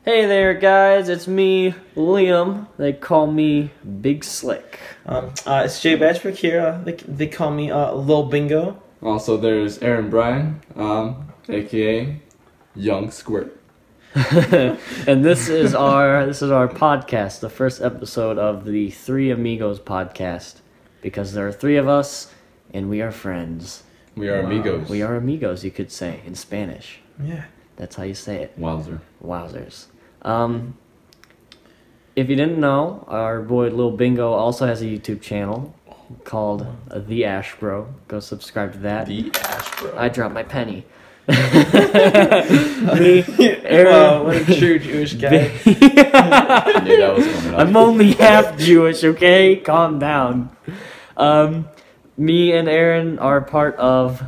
Hey there, guys. It's me, Liam. They call me Big Slick. It's Jay Batchbrook here. They call me Lil Bingo. Also, there's Aaron Bryan, aka Young Squirt. And this is our podcast, the first episode of the Three Amigos podcast, because there are three of us and we are friends. We are amigos. We are amigos, you could say, in Spanish. Yeah. That's how you say it. Wowzer. Wowzers. If you didn't know, our boy Lil Bingo also has a YouTube channel called The Ash Bro. Go subscribe to that. The Ash Bro. I dropped my penny. Wow, what a true Jewish guy. I knew that was coming up. I'm only half Jewish, okay? Calm down. Me and Aaron are part of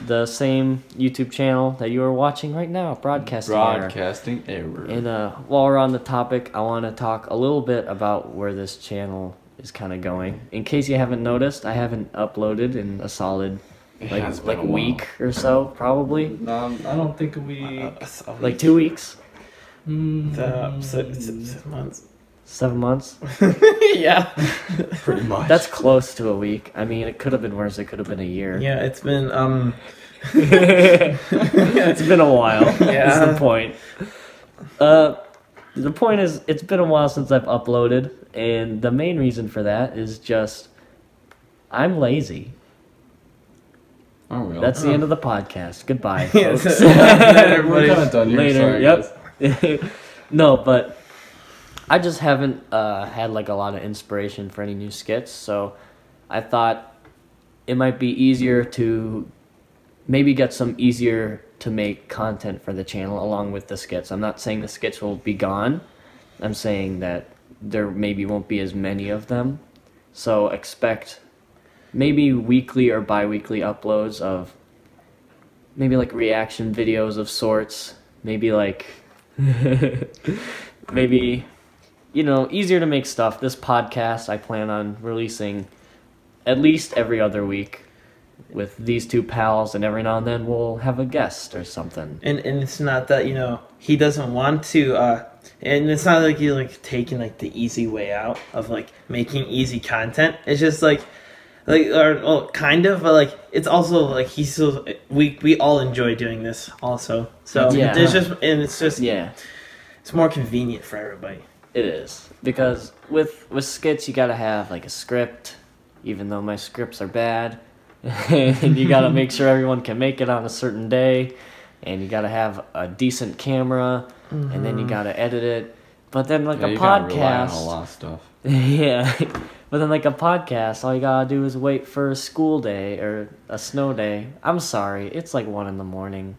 the same YouTube channel that you are watching right now, Broadcasting Error. And while we're on the topic, I want to talk a little bit about where this channel is kind of going. In case you haven't noticed, I haven't uploaded in a solid like week or so, probably. I don't think we... like 2 weeks? 7 months. 7 months? Yeah. Pretty much. That's close to a week. I mean, it could have been worse. It could have been a year. Yeah, it's been It's been a while. Yeah. That's the point. The point is, it's been a while since I've uploaded, and the main reason for that is just I'm lazy. Oh, well. That's the end of the podcast. Goodbye, Yes. folks. We're kind of done here. Later. Sorry, Yep. No, but I just haven't had like a lot of inspiration for any new skits, so I thought it might be easier to maybe get some easier to make content for the channel along with the skits. I'm not saying the skits will be gone. I'm saying that there maybe won't be as many of them. So expect maybe weekly or bi-weekly uploads of maybe like reaction videos of sorts. Maybe like maybe, you know, easier to make stuff. This podcast I plan on releasing at least every other week with these two pals, and every now and then we'll have a guest or something. And it's not that, you know, he doesn't want to and it's not like you're like taking like the easy way out of like making easy content. It's just like kind of, but like it's also like we all enjoy doing this also. So Yeah. there's just, and it's just, Yeah, it's more convenient for everybody. it is. Because with skits you gotta have like a script, even though my scripts are bad. And you gotta make sure everyone can make it on a certain day, and you gotta have a decent camera, and then you gotta edit it. But then like a you gotta rely on podcast, a lot of stuff. yeah. But then like a podcast, all you gotta do is wait for a school day or a snow day. I'm sorry, it's like 1 a.m.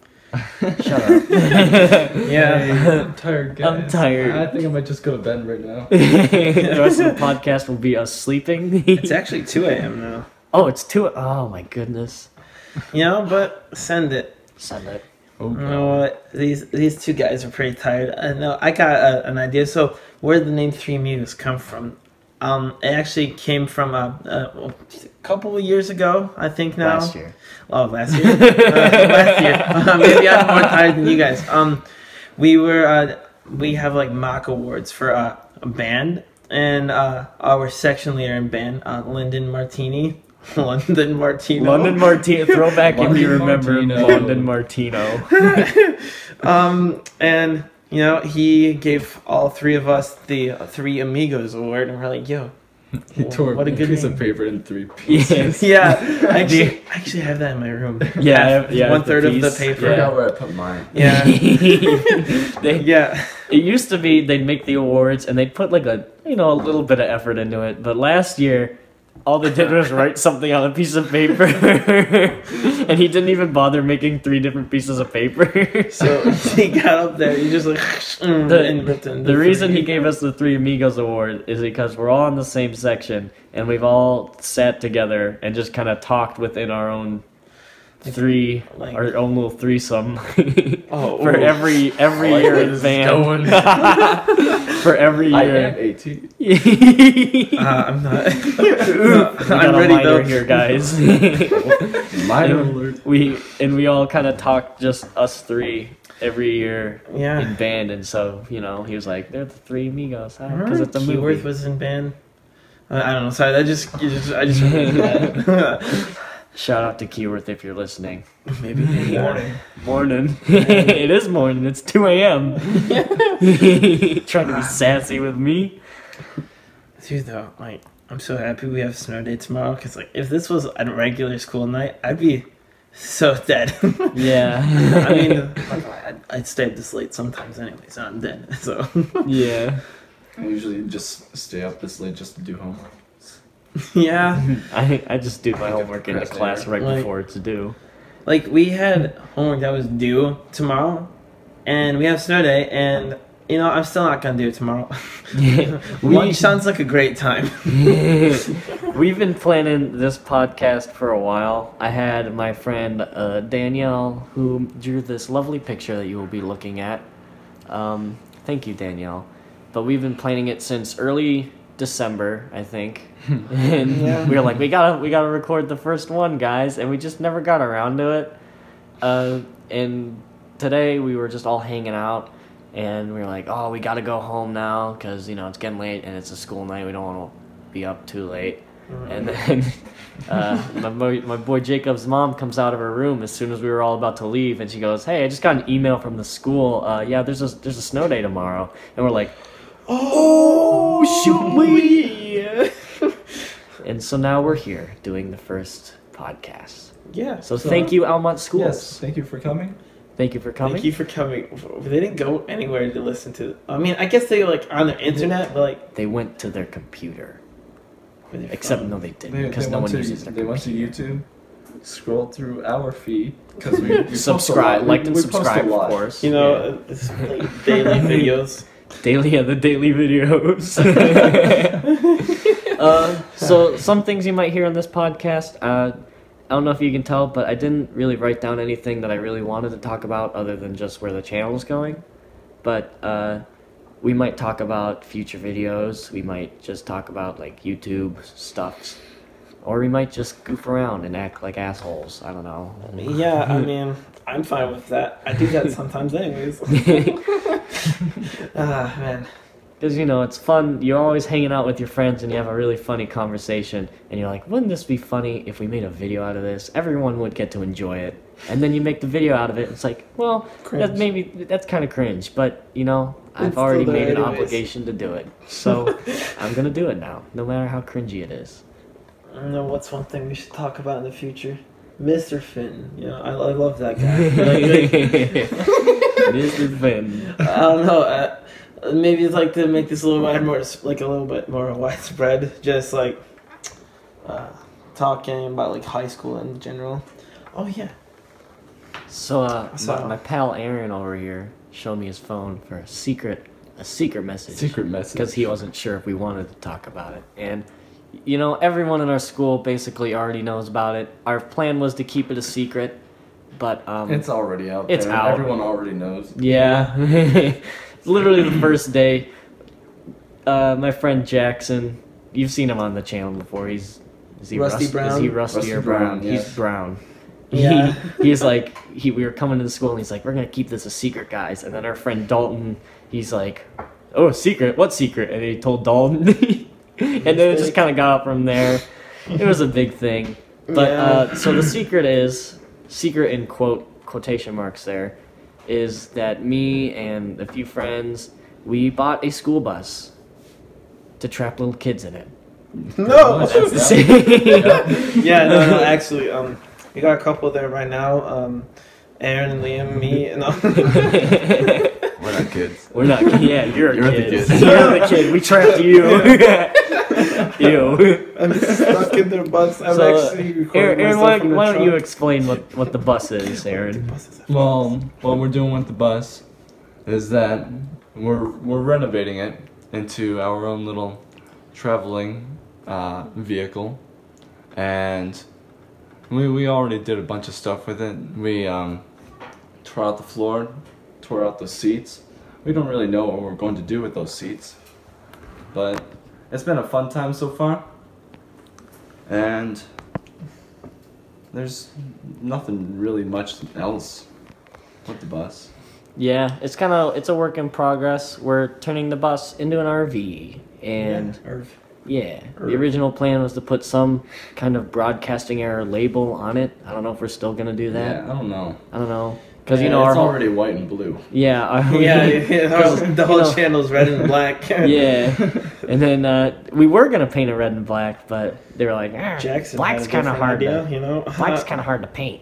Shut up. Yeah. I'm tired, guys. I'm tired. I think I might just go to bed right now. The rest of the podcast will be us sleeping. It's actually 2 a.m. now. Oh, it's 2. Oh my goodness. You know, but send it. Send it. Oh, You know what? These two guys are pretty tired. I know. I got an idea. So, where did the name Three Amigos come from? It actually came from a couple of years ago, I think now. Last year. Oh, last year? Last year. Maybe I'm more tired than you guys. We have like mock awards for a band, and our section leader in band, Lyndon Martini. London Martino. London Martino. Throwback if you London remember Martino. London Martino. And you know, he gave all three of us the Three Amigos award, and we're like, yo, He tore what a good piece name. of paper in 3 pieces. Yeah, I actually have that in my room. Yeah, yeah. 1/3 of the piece. I paper. forgot where I put mine. Yeah. Yeah. It used to be they'd make the awards and they'd put like a little bit of effort into it. But last year, all they did was write something on a piece of paper, and he didn't even bother making 3 different pieces of paper. So he got up there, he just like The reason he gave us the Three Amigos award is because we're all in the same section, and we've all sat together and just kind of talked within our own our own little threesome. For every year in band. For every year. I am 18. I'm not. I'm ready though. Here, guys. Minor alert. We all kind of talked, just us three, every year Yeah. in band, and so he was like, "They're the three Amigos," because Remember it's a Keyworth movie. was in band? I don't know. Sorry, I just remember that. Shout out to Keyworth if you're listening. Maybe Morning. It is morning. It's 2 a.m. Trying to be sassy with me. Dude, though, like, I'm so happy we have snow day tomorrow, because, like, if this was a regular school night, I'd be so dead. Yeah. I mean, I'd stay up this late sometimes anyway, so I'm dead. So. Yeah. I usually just stay up this late just to do homework. Yeah. I just do my homework in the class right before it's due. Like, we had homework that was due tomorrow, and we have snow day, and, I'm still not going to do it tomorrow. Lunch sounds like a great time. We've been planning this podcast for a while. I had my friend Danielle, who drew this lovely picture that you will be looking at. Thank you, Danielle. But we've been planning it since early December, I think. And we were like, we gotta record the first one, guys, and we just never got around to it. And today we were just all hanging out, and we were like, oh, we gotta go home now because it's getting late and it's a school night. We don't want to be up too late. And then my boy Jacob's mom comes out of her room as soon as we were all about to leave, and she goes, "Hey, I just got an email from the school. Yeah, there's a snow day tomorrow." And we're like, "Oh, shoot we!" And so now we're here doing the first podcast. Yeah. So thank you, Almont Schools. Yes, thank you for coming. Thank you for coming. Thank you for coming. They didn't go anywhere to listen to. I mean, I guess they were like on the internet, but like They went to their computer. with their Except phone. no, they didn't, because no one uses their They went to computer. YouTube, scrolled through our feed because we Subscribe, like and we post a subscribe, of lot. course. It's like daily videos. The daily videos. So some things you might hear on this podcast. I don't know if you can tell, but I didn't really write down anything that I really wanted to talk about other than just where the channel is going. But we might talk about future videos. We might just talk about like YouTube stuff. Or we might just goof around and act like assholes. I don't know. Yeah, I mean, I'm fine with that. I do that sometimes anyways. Ah, man. Because, it's fun. You're always hanging out with your friends and you have a really funny conversation. And you're like, wouldn't this be funny if we made a video out of this? Everyone would get to enjoy it. And then you make the video out of it. It's like, well, that's kind of cringe. But, I've already made an obligation to do it. So I'm going to do it now, no matter how cringy it is. I don't know what's one thing we should talk about in the future. Mr. Finn. I love that guy. Mr. Finn. I don't know. Maybe it's like to make this a little bit more widespread. Just like talking about like high school in general. Oh yeah. So my pal Aaron over here showed me his phone for a secret message. Secret message. Because he wasn't sure if we wanted to talk about it. And everyone in our school basically already knows about it. Our plan was to keep it a secret, but it's already out. It's there. out. Everyone already knows. Yeah. Literally the first day, my friend Jackson, you've seen him on the channel before. Is he Rusty Brown? Is he rusty or brown? Yeah. He's brown. Yeah. He's like, we were coming to the school and he's like, we're going to keep this a secret, guys. And then our friend Dalton, he's like, oh, a secret? What secret? And he told Dalton. And then it just kind of got up from there. It was a big thing. But so the secret in quotation marks there, is that me and a few friends, we bought a school bus to trap little kids in it. No. That's the same. Yeah, no, actually, we got a couple there right now. Aaron and Liam, me, and We're not kids. We're not. Yeah, you're You're a the kid. kid. You're the kid. We trapped you. Ew. I'm stuck in their bus. I'm So, actually recording Aaron, myself in the why don't you trunk. explain what the bus is, Aaron? Well, what we're doing with the bus is that we're renovating it into our own little traveling vehicle, and we already did a bunch of stuff with it. We tore out the floor, tore out the seats. We don't really know what we're going to do with those seats, but it's been a fun time so far, and there's nothing really much else with the bus. Yeah, it's a work in progress. We're turning the bus into an RV, and the original plan was to put some kind of broadcasting error label on it. I don't know if we're still gonna do that. Yeah, I don't know. Because it's our already white and blue. Yeah, the whole channel's red and black. Yeah, and then we were gonna paint it red and black, but they were like, Jackson black's kind of hard. Black's kind of hard to paint.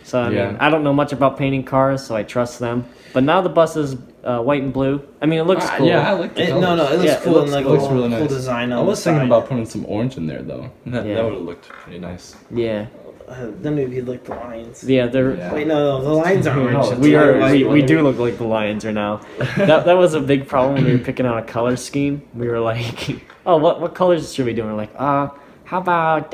So I mean, I don't know much about painting cars, so I trust them. But now the bus is white and blue. I mean, it looks cool. Yeah, I like the colors. it looks cool. It looks really nice. Cool design on I was the thinking side. about putting some orange in there though. That would have looked pretty nice. Yeah. Then maybe you'd like the lions. Yeah, they're. Wait, no, the lions are orange. We do look like the lions are now. That was a big problem when we were picking out a color scheme. We were like, oh, what colors should we do? And we're like, how about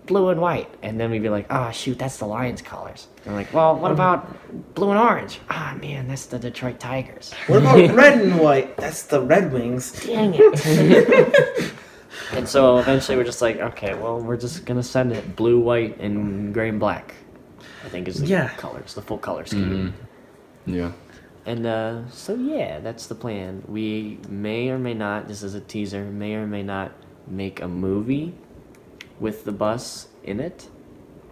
blue and white? And then we'd be like, oh shoot, that's the Lions colors. And we're like, well, what about blue and orange? Ah man, that's the Detroit Tigers. What about red and white? That's the Red Wings. Dang it. And so eventually we're just like, okay, well, we're just gonna send it blue, white, and gray and black. I think is the colors, the full color scheme. Mm-hmm. Yeah. And so yeah, that's the plan. We may or may not, this is a teaser, may or may not make a movie with the bus in it.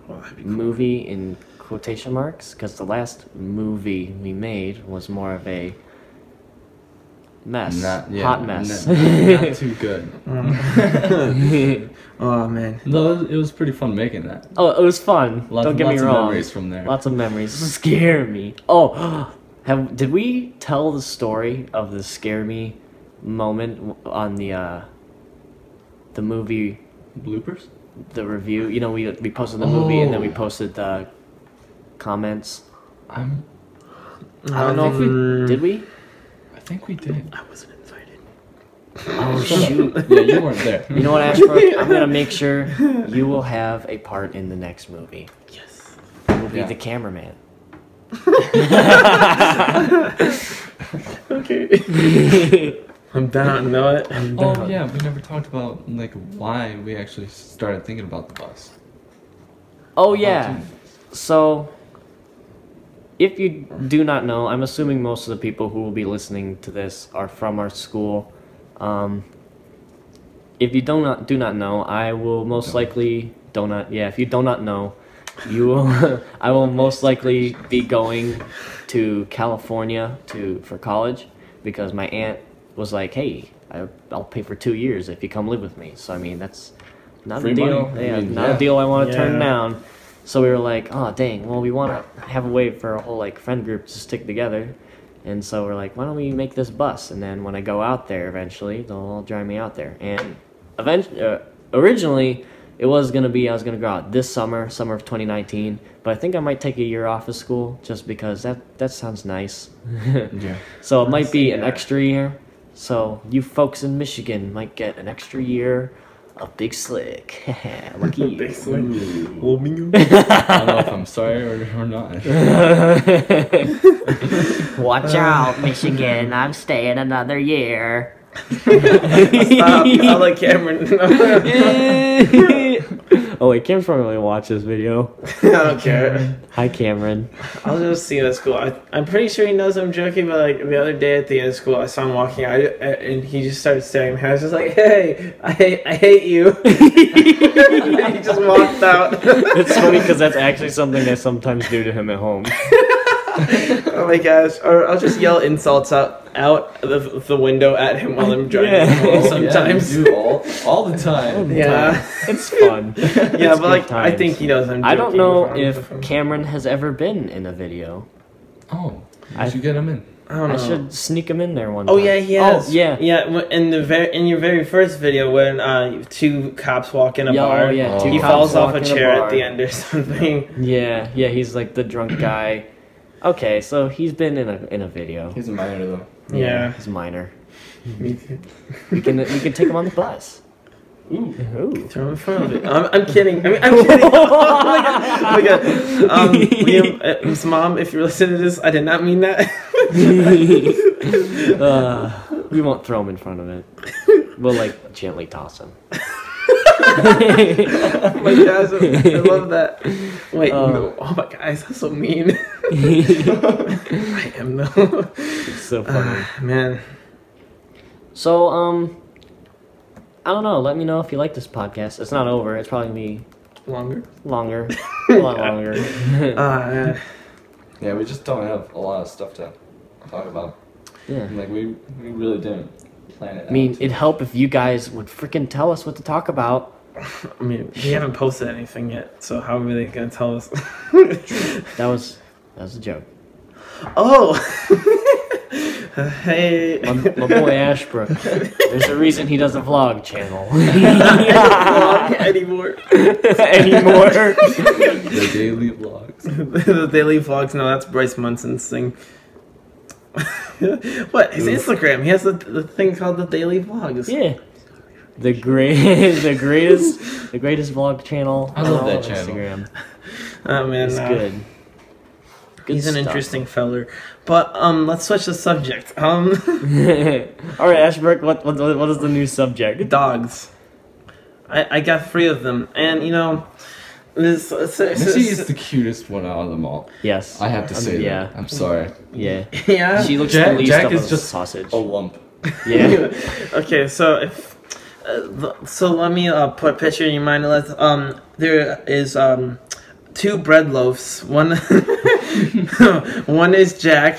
Oh, that'd be cool. Movie in quotation marks, because the last movie we made was more of a mess. Hot mess. Not too good. Oh man. No, it was pretty fun making that. Oh, it was fun. Don't get me wrong. Lots of memories from there. Lots of memories. Scare me. Oh, did we tell the story of the scare me moment on the movie bloopers? The review. You know, we posted the movie and then we posted the comments. I don't know if we did. We. I think we did. I wasn't invited. Oh shoot! Yeah, you weren't there. You know what, Ashbrook? I'm gonna make sure you will have a part in the next movie. Yes. You will be the cameraman. Okay. I'm down. Know it. I'm down. Oh yeah, we never talked about like why we actually started thinking about the bus. Oh yeah. So, if you do not know, I'm assuming most of the people who will be listening to this are from our school. If you do not know, I will most likely if you do not know, you will I will most likely be going to California for college because my aunt was like, "Hey, I'll pay for 2 years if you come live with me." So I mean, that's not free a deal. money. Yeah, not a deal I want to turn down. So we were like, oh, dang, well, we want to have a way for a whole, like, friend group to stick together. And so we're like, why don't we make this bus? And then when I go out there eventually, they'll all drive me out there. And originally, it was going to be, I was going to go out this summer of 2019. But I think I might take a year off of school just because that sounds nice. Yeah. So it might be an extra year. So you folks in Michigan might get an extra year of Big Slick. Lucky you. Big Slick. I don't know if I'm sorry or not. Watch out, Michigan. I'm staying another year. Stop. I'll let Cameron. Oh wait, Cameron's probably gonna watch this video. I don't care. Hi, Cameron. I'll just see him at school. I'm pretty sure he knows I'm joking, but like the other day at the end of school, I saw him walking out, and he just started staring at me. I was just like, "Hey, I hate you." And he just walked out. It's funny because that's actually something I sometimes do to him at home. Oh my gosh! Or I'll just yell insults out the window at him while I'm driving home sometimes. Yeah, you do all the time. Yeah, it's fun. Yeah, but like times. I think he knows I'm joking. I don't know if Cameron has ever been in a video. Oh, I should get him in. I don't know. I should sneak him in there one time. time. Oh yeah, he has. Oh yeah, yeah. In your very first video, when two cops walk in a bar, he falls off a chair at the end or something. Yeah, he's like the drunk guy. Okay, so he's been in a video. He's a minor though. Yeah, he's minor. Me too. We can take him on the bus. Ooh. Throw him in front of it. I'm kidding. I'm kidding. Oh my god. Liam's mom, if you're listening to this, I did not mean that. We won't throw him in front of it. We'll like gently toss him. Oh my gosh, I love that. Wait, no. Oh my gosh, that's so mean. I am though. It's so funny. Man. So, I don't know. Let me know if you like this podcast. It's not over. It's probably gonna be Longer. a lot longer. Yeah, we just don't have a lot of stuff to talk about. Yeah. Like, we really didn't plan it I mean, out. it'd help if you guys would freaking tell us what to talk about. I mean, we haven't posted anything yet, so how are they gonna tell us? That was a joke. Oh. Hey. My boy Ashbrook. There's a reason he does a vlog channel. Anymore. The daily vlogs. The daily vlogs. No, that's Bryce Munson's thing. What? His Instagram. He has the thing called the daily vlogs. Yeah. The greatest vlog channel. I love on that channel. Instagram. Oh man, It's good. He's an stuff. interesting feller. But let's switch the subject. All right, Ashbrook. What is the new subject? Dogs. I got 3 of them, and you know, Missy is the cutest one out of them all. Yes. I have to say yeah. that. I'm sorry. Yeah. yeah. She looks Jack- the least Jack of is a just sausage. A lump. Yeah. Okay, so if so, let me put a picture in your mind. There is 2 bread loaves. One is Jack.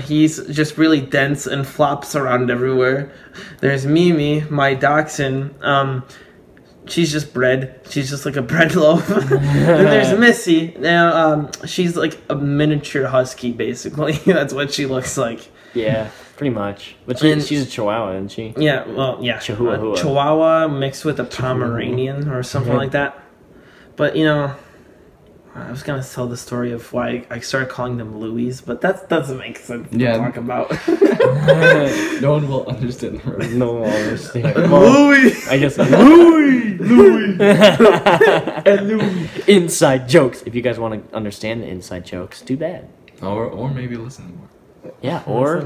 He's just really dense and flops around everywhere. There's Mimi, my dachshund. She's just bread. She's just like a bread loaf. Then there's Missy. Now she's like a miniature husky, basically. That's what she looks like. Yeah, pretty much. But And- she's a Chihuahua, isn't she? Yeah, well, yeah. Chihuahua. Chihuahua mixed with a Pomeranian or something like that. But, you know, I was going to tell the story of why I started calling them Louis, but that doesn't make sense to talk about. No one will understand her. No one will understand. Louis! I guess Louis! and Louis. Inside jokes. If you guys want to understand the inside jokes, too bad. Or maybe listen more. Yeah, or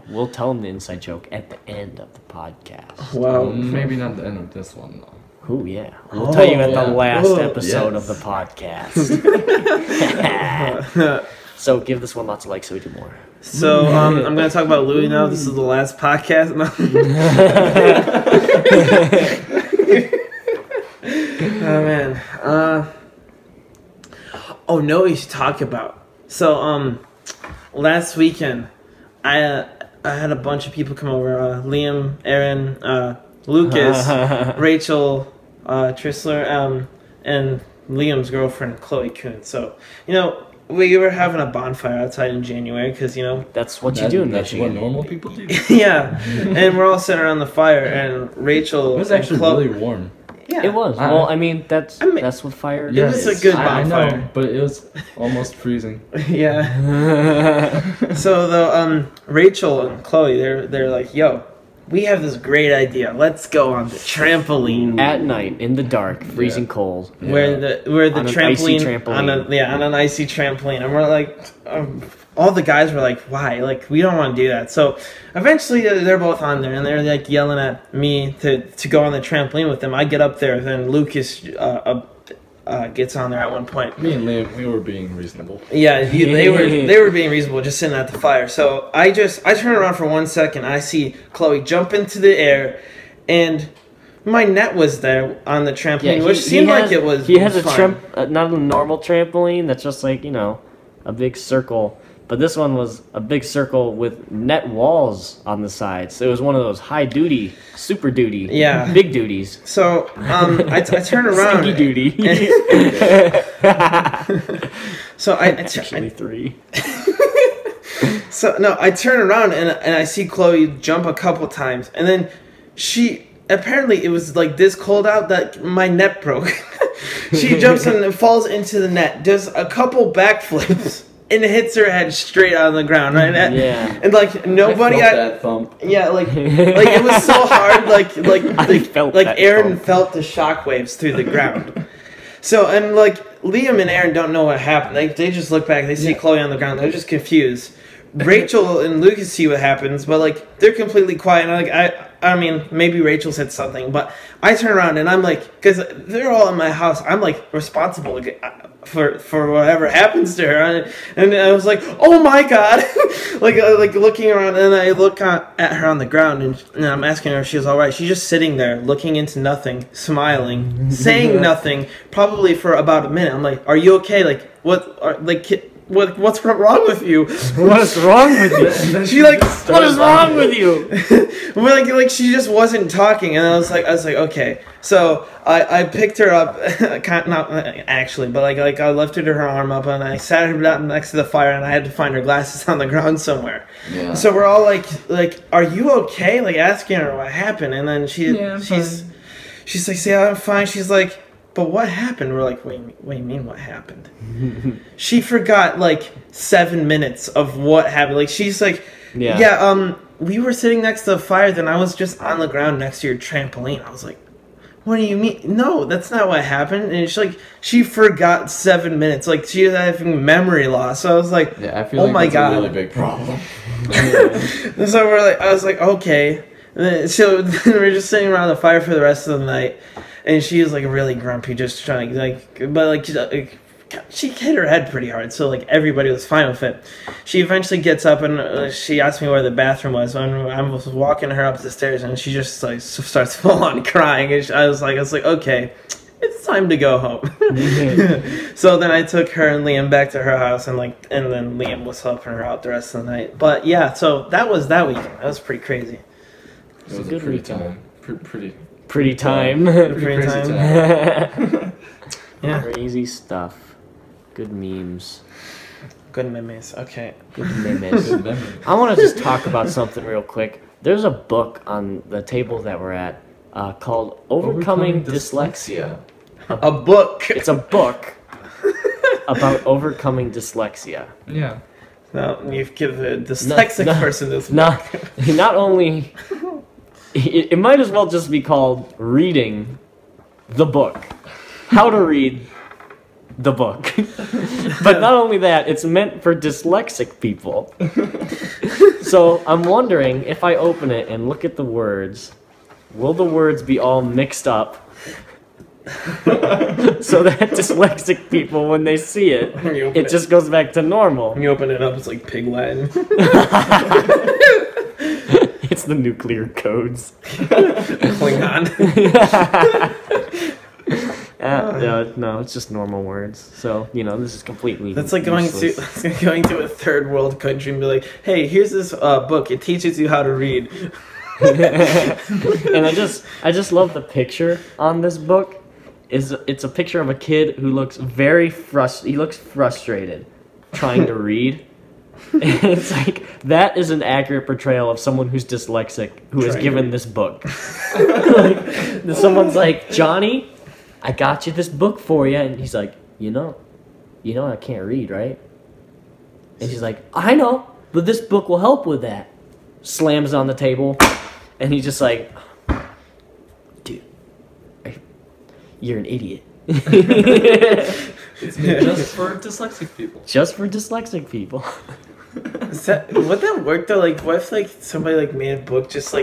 we'll tell them the inside joke at the end of the podcast. Wow. Maybe not the end of this one, though. Oh yeah, we'll tell you at the yeah. last Oh, episode yes. of the podcast. So give this one lots of likes so we do more. So, I'm going to talk about Louis now. This is the last podcast. Oh, man. Oh, no, we should talk about. So, last weekend, I had a bunch of people come over. Liam, Aaron, Lucas, Rachel, Trissler, and Liam's girlfriend, Chloe Kuhn. So, you know, we were having a bonfire outside in January because, you know... That's what you do in That's Michigan. what normal people do. Yeah, and we're all sitting around the fire, and Rachel... It was actually really warm. Yeah. It was. Well, I mean, that's what fire Yeah. is. was a good I bonfire. know, but it was almost freezing. Yeah. So, though, Rachel and Chloe, they're like, yo, we have this great idea. Let's go on the trampoline. At night, in the dark, freezing cold. Yeah. Where the On an trampoline, icy trampoline. on an icy trampoline, and we're like, all the guys were like, why? Like, we don't want to do that. So eventually, they're both on there, and they're like yelling at me to go on the trampoline with them. I get up there, then Lucas gets on there at one point. Me and Liam, we were being reasonable. Yeah, they were being reasonable, just sitting at the fire. So I turn around for 1 second. I see Chloe jump into the air, and my net was there on the trampoline, which seemed like it was. He has fine. not a normal trampoline that's just like, you know, a big circle. But this one was a big circle with net walls on the sides. So it was one of those high duty, super duty, big duties. So I turn around. Stinky duty. So Actually, 3. So no, I turn around and I see Chloe jump a couple times, and then apparently it was like this cold out that my net broke. She jumps and falls into the net, does a couple backflips, and hits her head straight on the ground, right? Yeah. And like nobody, I felt that thump. yeah, like it was so hard, like felt like that Aaron thump. felt the shockwaves through the ground. So and like Liam and Aaron don't know what happened. They just look back, they see Chloe on the ground, they're just confused. Rachel and Lucas see what happens, but like they're completely quiet. And I mean, maybe Rachel said something, but I turn around and I'm like, because they're all in my house, I'm like responsible for whatever happens to her. And I was like, oh my god, like looking around, and I look at her on the ground, and I'm asking her if she was all right. She's just sitting there, looking into nothing, smiling, saying nothing, probably for about a minute. I'm like, are you okay? Like what's wrong with you? What's wrong with you? She like, what is wrong with you? like she just wasn't talking, and I was like, okay. So I picked her up, not actually, but like I lifted her arm up, and I sat her down next to the fire, and I had to find her glasses on the ground somewhere. Yeah. So we're all like, are you okay? Like asking her what happened, and then she's like, yeah, I'm fine. She's like, but what happened? We're like, what do you mean what happened? She forgot like 7 minutes of what happened. Like she's like, we were sitting next to the fire, then I was just on the ground next to your trampoline. I was like, what do you mean? No, that's not what happened. And she's like, she forgot 7 minutes. Like she was having memory loss. So I was like, I feel like that's a really big problem. So I was like, okay. So we're just sitting around the fire for the rest of the night. And she was like really grumpy, just trying she hit her head pretty hard, so like everybody was fine with it. She eventually gets up and she asked me where the bathroom was. And I was walking her up the stairs, and she just like starts full on crying. And I was like, okay, it's time to go home. So then I took her and Liam back to her house, and then Liam was helping her out the rest of the night. But yeah, so that was that weekend. That was pretty crazy. It was a pretty time. Pretty time. Pretty time. Yeah. Crazy stuff. Good memes. Good memes. Okay. Good memes. I want to just talk about something real quick. There's a book on the table that we're at called Overcoming Dyslexia. A book. It's a book about overcoming dyslexia. Yeah. No, you've given a dyslexic person this book. Not only... It might as well just be called Reading the Book. How to read the book. But not only that, it's meant for dyslexic people. So I'm wondering, if I open it and look at the words, will the words be all mixed up? So that dyslexic people, when they see it, it just goes back to normal. When you open it up, it's like pig Latin. It's the nuclear codes. Klingon. No, it's just normal words. So, this is completely That's like going to a third world country and be like, hey, here's this book. It teaches you how to read. And I just love the picture on this book. It's a picture of a kid who looks he looks frustrated trying to read. And it's like, that is an accurate portrayal of someone who's dyslexic who is given this book. Like, someone's like, Johnny, I got you this book for you. And he's like, you know I can't read, right? And she's like, I know, but this book will help with that. Slams on the table. And he's just like, dude, you're an idiot. It's just for dyslexic people. Just for dyslexic people. Would that work though? Like, what if somebody made a book just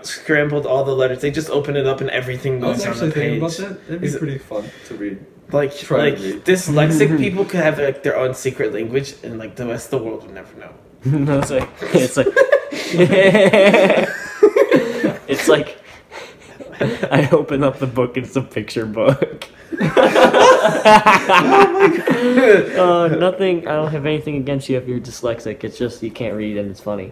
scrambled all the letters? They just open it up and everything goes on the page. About that. It'd be pretty fun to read. Dyslexic people could have their own secret language, and the rest of the world would never know. No, it's like I open up the book, it's a picture book. Oh my god. Nothing. I don't have anything against you if you're dyslexic. It's just you can't read and it's funny.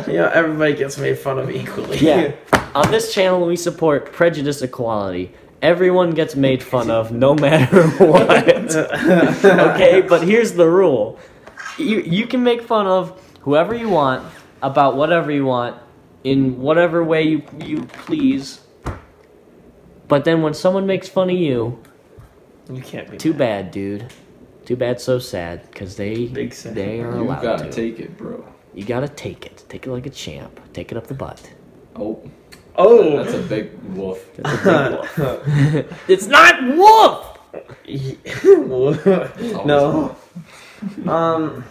Everybody gets made fun of equally. Yeah. On this channel, we support prejudice equality. Everyone gets made fun of, no matter what. Okay, but here's the rule: you can make fun of whoever you want about whatever you want in whatever way you please. But then when someone makes fun of you, you can't be too bad, dude. Too bad, so sad, because they are allowed to. You gotta take it, bro. You gotta take it. Take it like a champ. Take it up the butt. Oh, that's a big woof. That's a big woof. It's not woof! No. I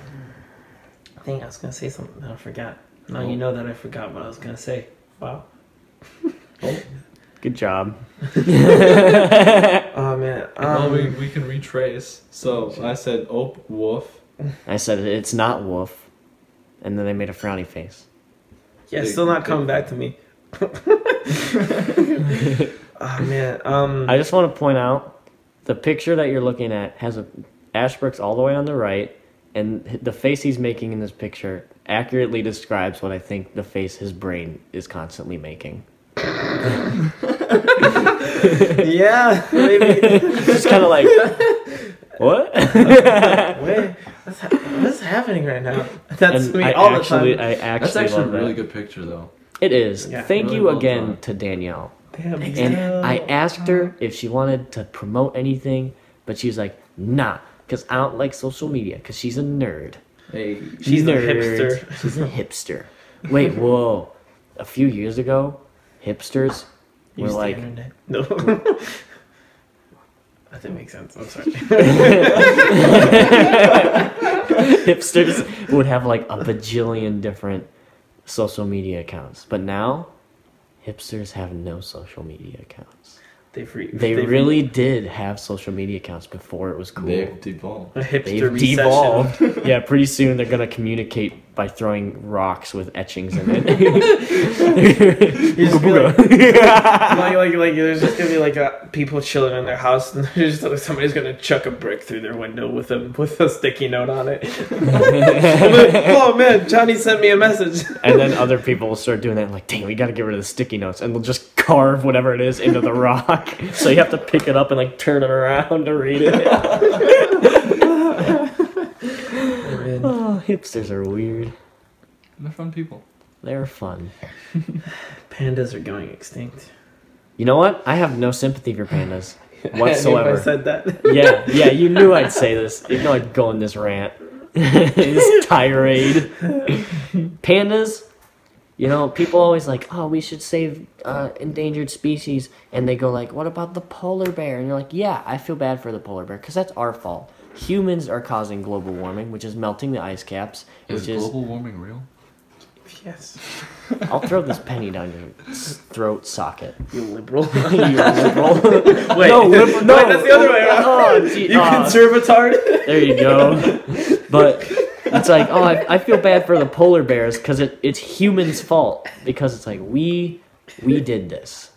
think I was gonna say something that I forgot. Now you know that I forgot what I was gonna say. Wow. Good job. Oh man. Well, we can retrace. So I said ope woof. I said it's not woof, and then they made a frowny face. Yeah, still not coming back to me. Oh man. I just want to point out the picture that you're looking at has a Ashbrook's all the way on the right, and the face he's making in this picture accurately describes what I think the face his brain is constantly making. Yeah, maybe. Just kind of like, what? Wait, what's happening right now? That's And me I all actually, the time. I actually That's actually a love that. really good picture, though. It is. Yeah, Thank really you well again done. to Danielle. Damn, And I asked her if she wanted to promote anything, but she was like, nah, because I don't like social media, because she's a nerd. Hey, She's a Nerd. hipster. She's a hipster. Wait, whoa. A few years ago, hipsters were Use the like... internet. No. That didn't make sense. I'm sorry. hipsters would have like a bajillion different social media accounts. But now, hipsters have no social media accounts. They really did have social media accounts before it was cool. they've devolved. A hipster They've recession. devolved. Yeah, pretty soon they're gonna communicate by throwing rocks with etchings in it. You just be like, there's just gonna be like people chilling in their house, and there's just somebody's gonna chuck a brick through their window with a sticky note on it. Like, oh man, Johnny sent me a message. And then other people will start doing that, like, dang, we gotta get rid of the sticky notes, and they'll just carve whatever it is into the rock. So you have to pick it up and like turn it around to read it. Oh, hipsters are weird. They're fun people. They're fun. Pandas are going extinct. You know what? I have no sympathy for pandas I knew whatsoever. I said that. Yeah, you knew I'd say this. You know I'd go on this rant. This tirade. Pandas, you know, people always like, oh, we should save endangered species. And they go like, what about the polar bear? And you're like, yeah, I feel bad for the polar bear because that's our fault. Humans are causing global warming, which is melting the ice caps. Is global warming real? Yes. I'll throw this penny down your throat socket. You liberal. You liberal. Wait, No, liberal, no. Wait, that's the other way around. Oh, gee, You conservatard. There you go. But it's like, oh, I feel bad for the polar bears because it's humans' fault because it's like we did this.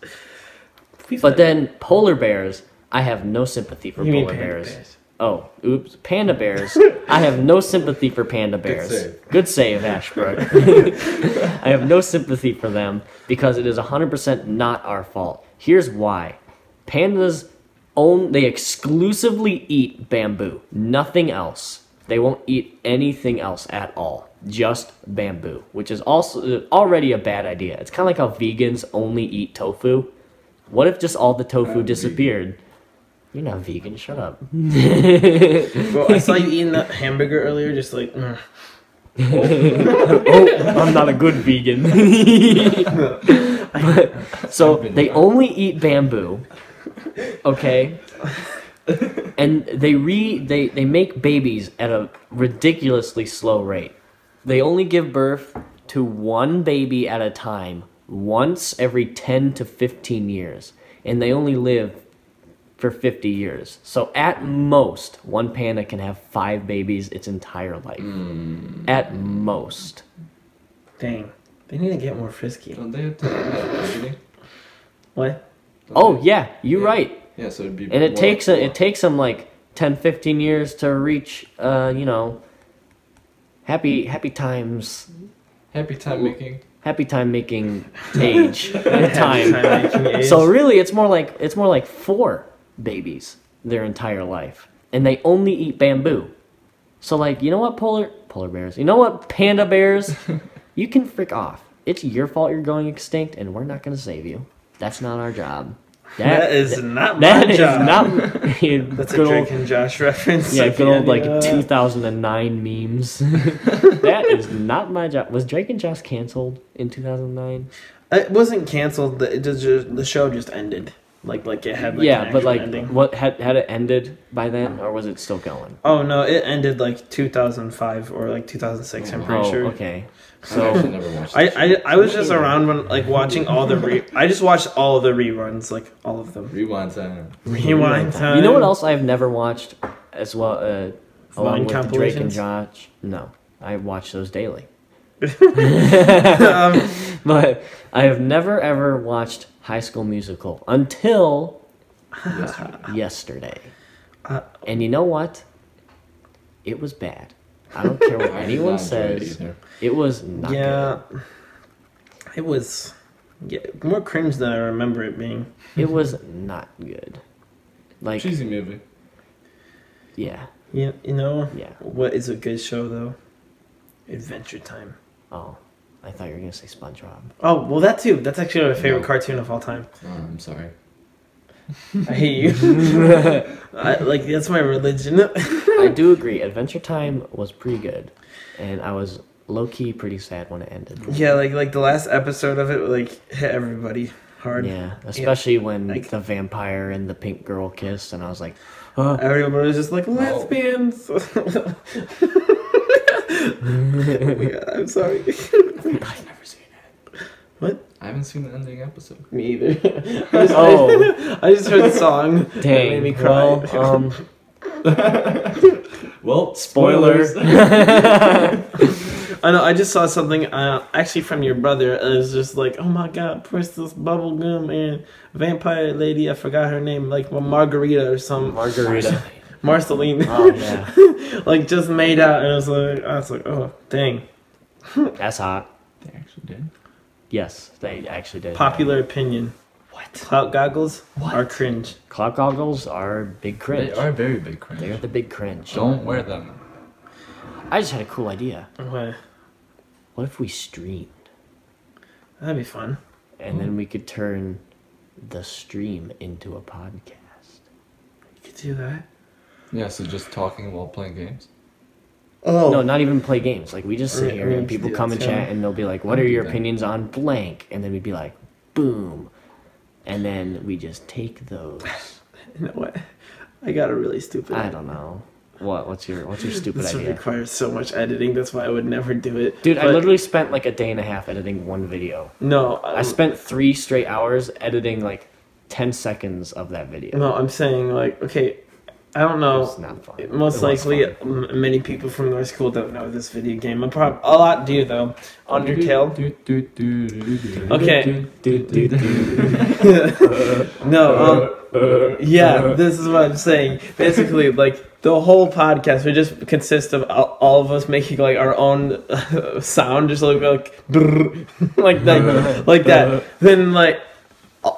But then polar bears, I have no sympathy for You mean polar panda bears. bears. Oh, oops, panda bears. I have no sympathy for panda bears. Good save, Ashbrook. I have no sympathy for them because it is 100% not our fault. Here's why. Pandas they exclusively eat bamboo, nothing else. They won't eat anything else at all, just bamboo, which is also already a bad idea. It's kind of like how vegans only eat tofu. What if just all the tofu disappeared? You're not vegan, shut up. Bro, I saw you eating that hamburger earlier, just like. Oh, I'm not a good vegan. So they only eat bamboo, okay? And they make babies at a ridiculously slow rate. They only give birth to one baby at a time, once every 10 to 15 years. And they only live for 50 years. So at most, one panda can have 5 babies its entire life. At most. Dang. They need to get more frisky. Don't they have to have breeding? What? Oh yeah, you're right. Yeah, so it'd be. And it takes them like 10, 15 years to reach happy times. Happy time making. Happy time making age. Time. Time-making age. So really it's more like 4 babies their entire life. And they only eat bamboo. So like, you know what, polar bears? You know what, panda bears? You can frick off. It's your fault you're going extinct and we're not gonna save you. That's not our job. That is not my That is job. not That's a Drake and Josh reference. Yeah, If good you old like know. 2009 memes. That is not my job. Was Drake and Josh canceled in 2009? It wasn't canceled. The show just ended. Like it had like Yeah, an but actual like, ending. what had it ended by then, or was it still going? Oh no, it ended like 2005 or like 2006. I'm pretty sure. Okay. I've actually So never watched it. I was just around when like watching all the I just watched all the reruns, like all of them. Rewind time. Rewind time. you know what else I've never watched as well? Along Vine with Drake and compilations? Josh. No, I watch those daily. Um, But I have never ever watched High School Musical until yesterday. And you know what? It was bad. I don't care what I did anyone not enjoy it says. either. It was not yeah, it was more cringe than I remember it being. good. It was not good. Like, Cheesy movie. yeah. Yeah, you know Yeah. what is a good show though? Adventure Time. Oh, I thought you were going to say SpongeBob. Oh well, that too. That's actually my favorite No. cartoon of all time. Oh, I'm sorry. I hate you. Like that's my religion. I do agree. Adventure Time was pretty good. And I was low-key pretty sad when it ended. Yeah, like the last episode of it like hit everybody hard. Yeah, especially when like- the vampire and the pink girl kissed, and I was like, Everybody was just like lesbians. Yeah, I'm sorry. I've never seen it. What? I haven't seen the ending episode. Me either. Oh. I just heard the song. That dang. made me cry. Well, Well, spoiler. I know. I just saw something actually from your brother. It was just like, oh my god, Princess Bubblegum and Vampire Lady. I forgot her name, like Margarita or some Margarita. Marceline. Oh, yeah. Like just made out, and I was like, oh dang. That's hot. They actually did. Yes, they actually did. Popular opinion. What? Clout goggles are cringe. Cloud goggles are big cringe. They are very big cringe. They're the big cringe. Don't wear them. I just had a cool idea. What? What if we streamed? That'd be fun. And then we could turn the stream into a podcast. You could do that. Yeah, so just talking while playing games. Oh No, not even play games. Like, we just sit Right, here we and have to people do come that and too. chat and they'll be like, what I'll are do your that. opinions on blank? And then we'd be like, boom. And then we just take those. You know what? I got a really stupid. I don't know. What's your stupid This would idea? require so much editing. That's why I would never do it. Dude, I But literally spent like a day and a half editing one video. no. I spent 3 straight hours editing like 10 seconds of that video. No, I'm saying like okay. I don't know. It's not fun. Most It was likely, fun. many people from our school don't know this video game. A lot do though. Undertale. Okay. No. Yeah, this is what I'm saying. Basically, like the whole podcast would just consist of all of us making like our own sound, just like brrr, like that, like that. Then like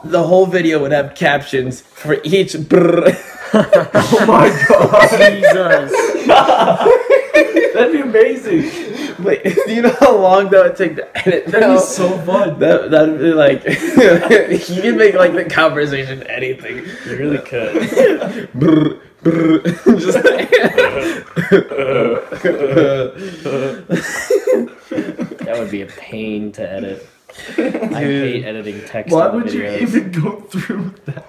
the whole video would have captions for each brrr. Oh my god! Jesus. That'd be amazing. Wait, do you know how long that would take to edit? That'd be so fun. That'd be like you can make like the conversation anything. You really could. Brr, brr. Just That would be a pain to edit. I hate editing text. Why on would you videos. even go through that?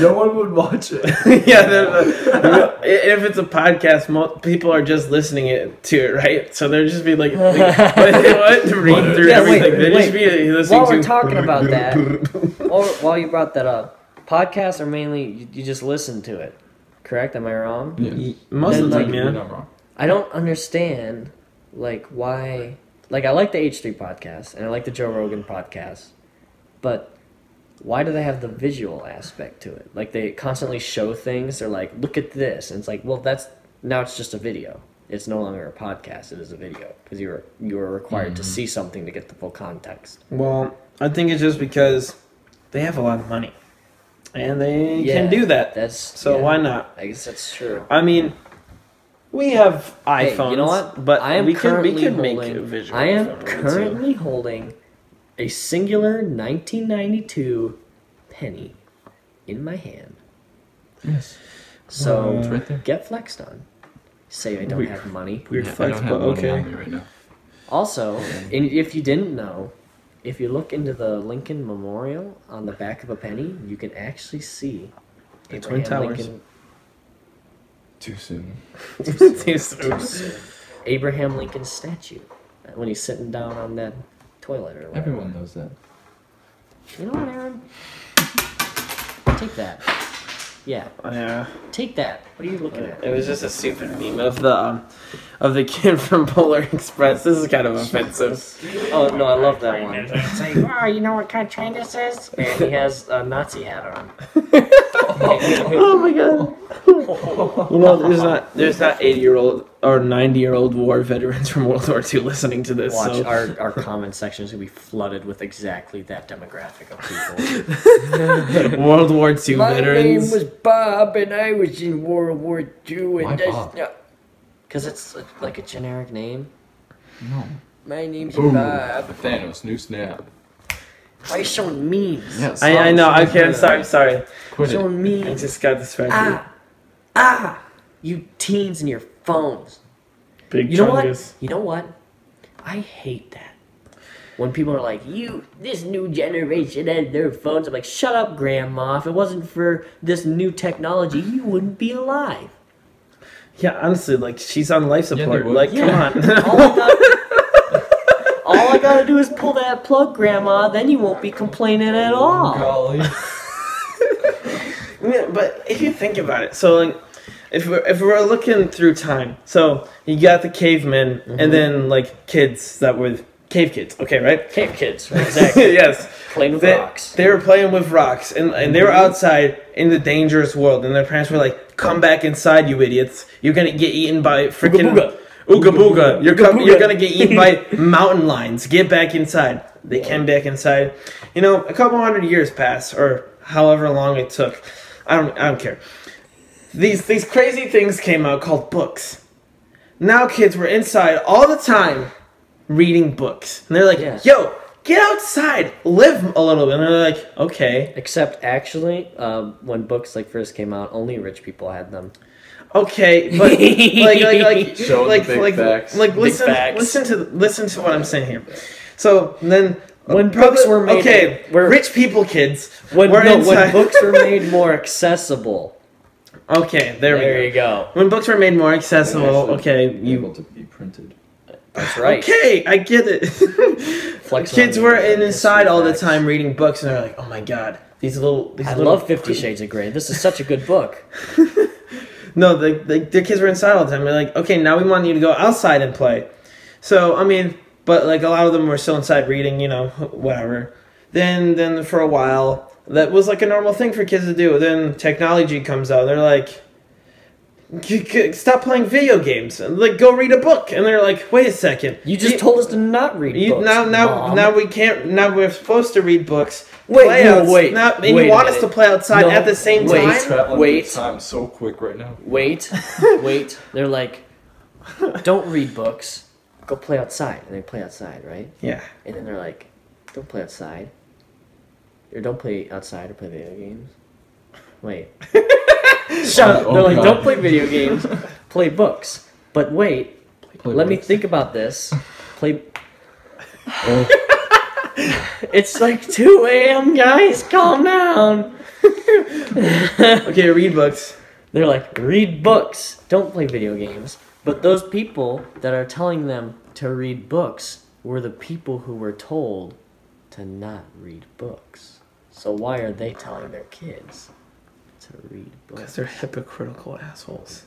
No one would watch it. yeah. If it's a podcast, people are just listening to it, right? So they're just be like, what? To read through Yeah, wait, everything. They just wait. be listening While to. we're talking about that, while you brought that up, podcasts are mainly you just listen to it. Correct? Am I wrong? Yeah. Most of the Then, time, like, You're yeah. not wrong. I don't understand, like, why. Like, I like the H3 podcast and I like the Joe Rogan podcast, but why do they have the visual aspect to it? Like, they constantly show things. They're like, look at this, and it's like, well, now it's just a video. It's no longer a podcast. It is a video because you are required to see something to get the full context. Well, I think it's just because they have a lot of money, and they Yeah, can do that. So Why not? I guess that's true. I mean, we have Hey, iPhones. you know what? But I am we could currently make holding, a visual. I am phone, too. currently holding a singular 1992 penny in my hand. Yes. So It's right there. get flexed on. Say I don't Weird. have money. Weird Yeah, I flex, don't but have money okay. on me right now. Also, and if you didn't know, If you look into the Lincoln Memorial on the back of a penny, you can actually see The Twin Towers. Lincoln. Too soon. Too soon. Abraham Lincoln's statue when he's sitting down on that toilet or whatever. Everyone knows that. You know what, Aaron? Take that. Yeah. Yeah. Take that. What are you looking at? It was just a stupid meme of the kid from Polar Express. This is kind of offensive. Oh no, I love that one. It's like, oh, you know what kind of train this is? And he has a Nazi hat on. Oh my god. You know, there's not 80-year-old or 90-year-old war veterans from World War II listening to this. Watch, So. our comment section is gonna be flooded with exactly that demographic of people. World War II veterans. Bob, and I was in World War II. Why Bob? Because it's like a generic name. No. My name's Boom. Bob. Thanos, new snap. Why so mean? Yes. I know. Okay, I'm sorry. Quit So it. mean. I just got distracted. You teens and your phones. Big You know what? chungus. You know what? I hate that. When people are like, this new generation has their phones. I'm like, shut up, Grandma. If it wasn't for this new technology, you wouldn't be alive. Yeah, honestly, like she's on life they support. would. Like, Yeah. come on. All I gotta do is pull that plug, Grandma. Then you won't be complaining at all. Golly. Yeah, but if you think about it, so like, if we're looking through time, so you got the cavemen, and then like kids that were cave kids, okay, right? Cave kids, right? Exactly. Yes. Playing with They, rocks. they were playing with rocks, and they were outside in the dangerous world, and their parents were like, "Come back inside, you idiots! You're gonna get eaten by freaking Ooga booga! You're gonna get eaten by mountain lions. Get back inside." They came back inside. You know, a couple hundred years passed, or however long it took. I don't care. These crazy things came out called books. Now kids were inside all the time reading books, and they're like, Yes. "Yo, get outside, live a little bit." And they're like, "Okay, Except actually, when books like first came out, only rich people had them. okay," but like Show the big facts. like Big facts. listen to what I'm saying here. So then, When books were made, okay, were- rich people kids When were inside. books were made more accessible. Okay, there we There go. you go. When books were made more accessible, okay, Be able to be printed. That's right. okay, I get it. Flex Kids on were the inside all the facts. time reading books, and they're like, "Oh my god, these little." I love 50 Shades of Grey. This is such a good book. No, the kids were inside all the time. They're like, "Okay, now we want you to go outside and play." So I mean, but like a lot of them were still inside reading, you know, whatever. Then for a while, that was like a normal thing for kids to do. Then technology comes out. They're like, "Stop playing video games and like go read a book." And they're like, "Wait a second, You just told us to not read books. Mom. now we can't. Now we're supposed to read books. Wait, play no, outs- wait, Now, and wait you a want us to minute. play outside No, at the same wait. time? Traveling Wait. through time so quick right now. Wait. They're like, don't read books. Go play outside. And they play outside, right? Yeah. And then they're like, don't play outside. Or don't play outside or play video games. Wait. Shut up. Oh, They're like, God. don't play video games. Play books. But wait. Play Let me books. think about this. Play. It's like 2 a.m., guys. Calm down. Okay, read books. They're like, read books. Don't play video games. But those people that are telling them to read books were the people who were told to not read books. So why are they telling their kids to read Because books? they're hypocritical assholes.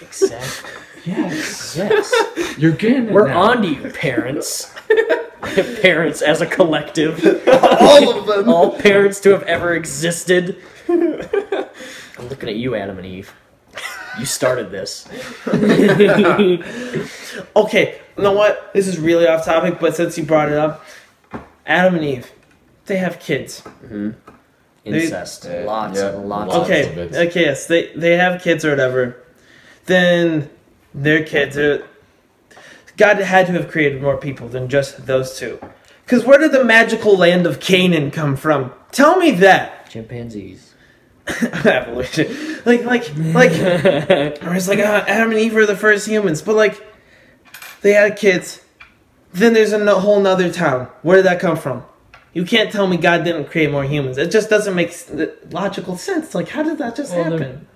Exactly. Yes. Yes. You're getting it We're now. on to you, parents. Parents as a collective. All of them. All parents to have ever existed. I'm looking at you, Adam and Eve. You started this. Okay, you know what? This is really off topic, but since you brought it up, Adam and Eve, they have kids. Incest. They- lots yeah, and lots lots. of Okay, of it. okay, yes, they have kids or whatever. Then their kids are. God had to have created more people than just those two. Because where did the magical land of Canaan come from? Tell me that. chimpanzees. Evolution. Like, or it's like Adam and Eve were the first humans, but like, they had kids. Then there's a whole nother town. Where did that come from? You can't tell me God didn't create more humans. It just doesn't make logical sense. Like, how did that just happen?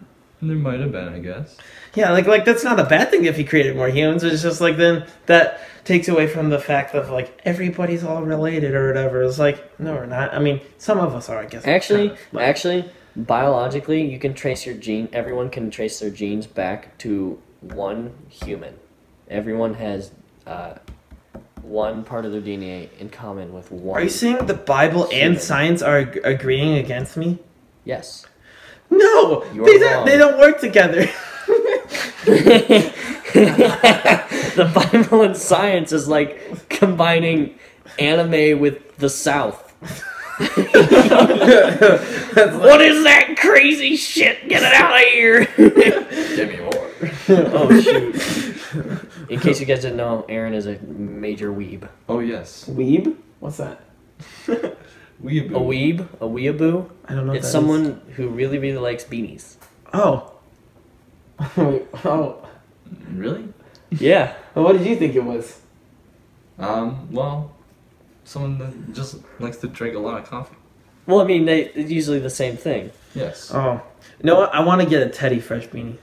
There might have been, I guess. Yeah, like that's not a bad thing if he created more humans. It's just like then that takes away from the fact of like everybody's all related or whatever. It's like, no, we're not. I mean, some of us are, I guess. Actually, biologically, you can trace your gene. Everyone can trace their genes back to one human. Everyone has one part of their DNA in common with one. Are you saying the Bible human. and science are agreeing against me? Yes. No, they don't work together. The Bible and science is like combining anime with the South. What is that crazy shit? Get it out of here! Give me more. Oh shoot! In case you guys didn't know, Aaron is a major weeb. Oh, yes. Weeb? What's that? Weeaboo. A weeb? A weeaboo? I don't know. It's someone who really, really likes beanies. Oh. Oh. Really? Yeah. Well, what did you think it was? Well, someone that just likes to drink a lot of coffee. Well, I mean, it's usually the same thing. Yes. Oh. You know what? I want to get a Teddy Fresh beanie.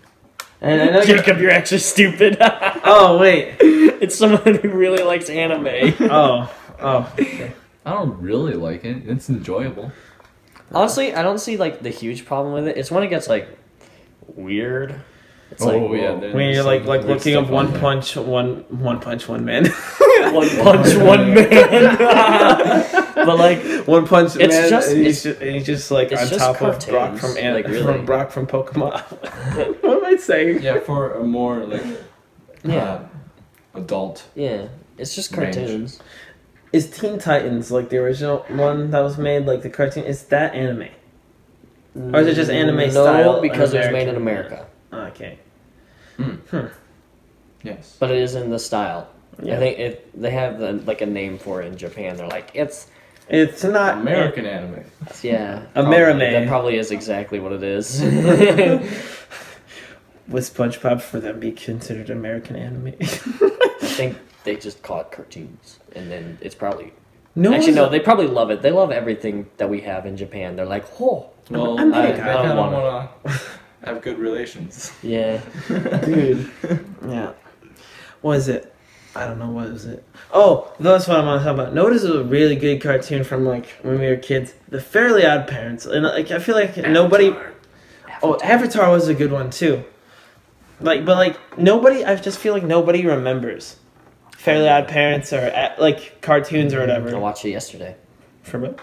And I know Jacob, you're actually stupid. Oh, wait. It's someone who really likes anime. Oh. Okay. I don't really like it. It's enjoyable. Honestly, I don't see like the huge problem with it. It's when it gets like weird. It's like When you're like looking up one punch one man. one punch, one man. But like One Punch Man, just- and he's just like it's on just top of Brock cartoons, from like, really. from Brock from Pokemon. What am I saying? Yeah, for a more like Yeah. adult. yeah, it's just Range. cartoons. Is Teen Titans like the original one that was made, like the cartoon? Is that anime? Or is it just anime style? No, because it was made in America. Okay. Yes. But it is in the style. Yeah. I think they have like a name for it in Japan. They're like it's not American anime. yeah. Amerime. That probably is exactly what it is. Would SpongeBob for them be considered American anime? I think they just call it cartoons, and then it's probably No, actually no. They probably love it. They love everything that we have in Japan. They're like, oh, Well, I'm I big. kind I don't of wanna- want to have good relations. yeah. dude. Yeah. What is it? I don't know. What is it? Oh, that's what I want to talk about. Notice a really good cartoon from like when we were kids, The Fairly Odd Parents, and like I feel like nobody. Oh, Avatar was a good one too. But nobody. I just feel like nobody remembers Fairly Odd Parents or like cartoons or I whatever. watched it yesterday. For what?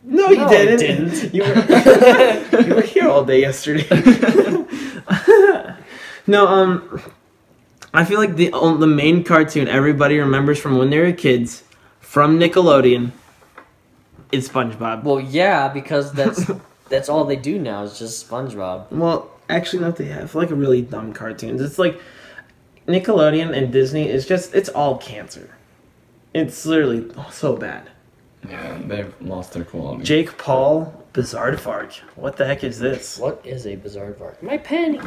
No, you No, I didn't. didn't. You were here all day yesterday. No, I feel like the main cartoon everybody remembers from when they were kids, from Nickelodeon, is SpongeBob. Well, yeah, because that's all they do now is just SpongeBob. Well, actually, no, they have like really dumb cartoons. It's like Nickelodeon and Disney is just, it's all cancer. It's literally so bad. Yeah, they've lost their quality. Jake Paul, Bizarre What the heck is this? What is a bizarre vark? My penny.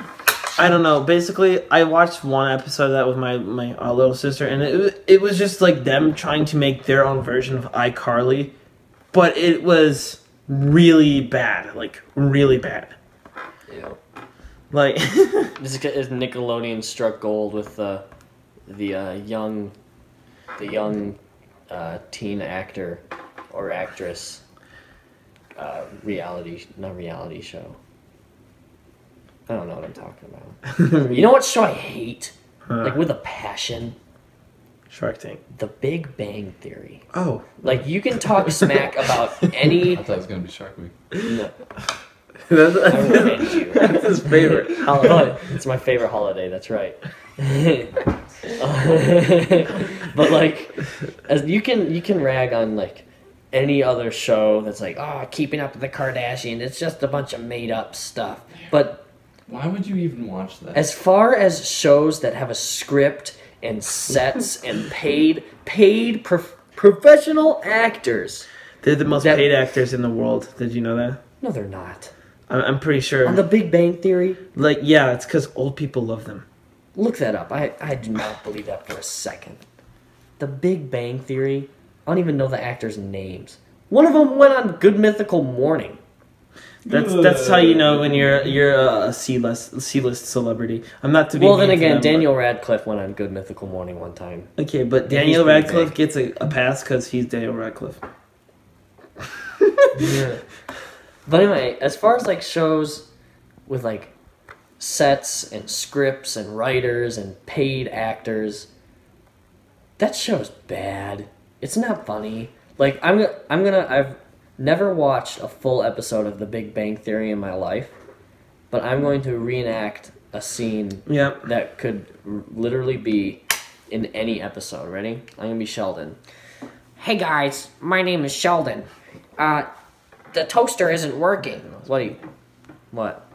I don't know. Basically, I watched one episode of that with my little sister, and it was just like them trying to make their own version of iCarly, but it was really bad. Like, really bad. Yeah. Like... This is Nickelodeon struck gold with the young teen actor or actress not reality show. I don't know what I'm talking about. You know what show I hate? Like with a passion? Shark Tank. The Big Bang Theory. Oh. Like you can talk smack about any. I thought it was gonna be Shark Week. No, I will end you. That's his favorite. But it's my favorite holiday. That's right. But like, as you can rag on like any other show that's like, oh, Keeping Up with the Kardashians. It's just a bunch of made up stuff. But Why would you even watch that? as far as shows that have a script and sets and paid professional actors, They're the most paid actors in the world. Did you know that? no, they're not. I'm pretty sure. On The Big Bang Theory, Like, yeah, it's because old people love them. look that up. I do not believe that for a second. The Big Bang Theory, I don't even know the actors' names. One of them went on Good Mythical Morning. That's how you know when you're a C-list celebrity. I'm not to be. Well, then mean to again, them, Daniel Radcliffe went on Good Mythical Morning one time. Okay, but Yeah, Daniel he's pretty Radcliffe big. gets a pass because he's Daniel Radcliffe. Yeah. But anyway, as far as like shows with like sets and scripts and writers and paid actors, that show's bad. It's not funny. Like I've never watched a full episode of The Big Bang Theory in my life, but I'm going to reenact a scene Yeah. that could literally be in any episode. Ready? I'm gonna be Sheldon. Hey guys, my name is Sheldon. The toaster isn't working. What?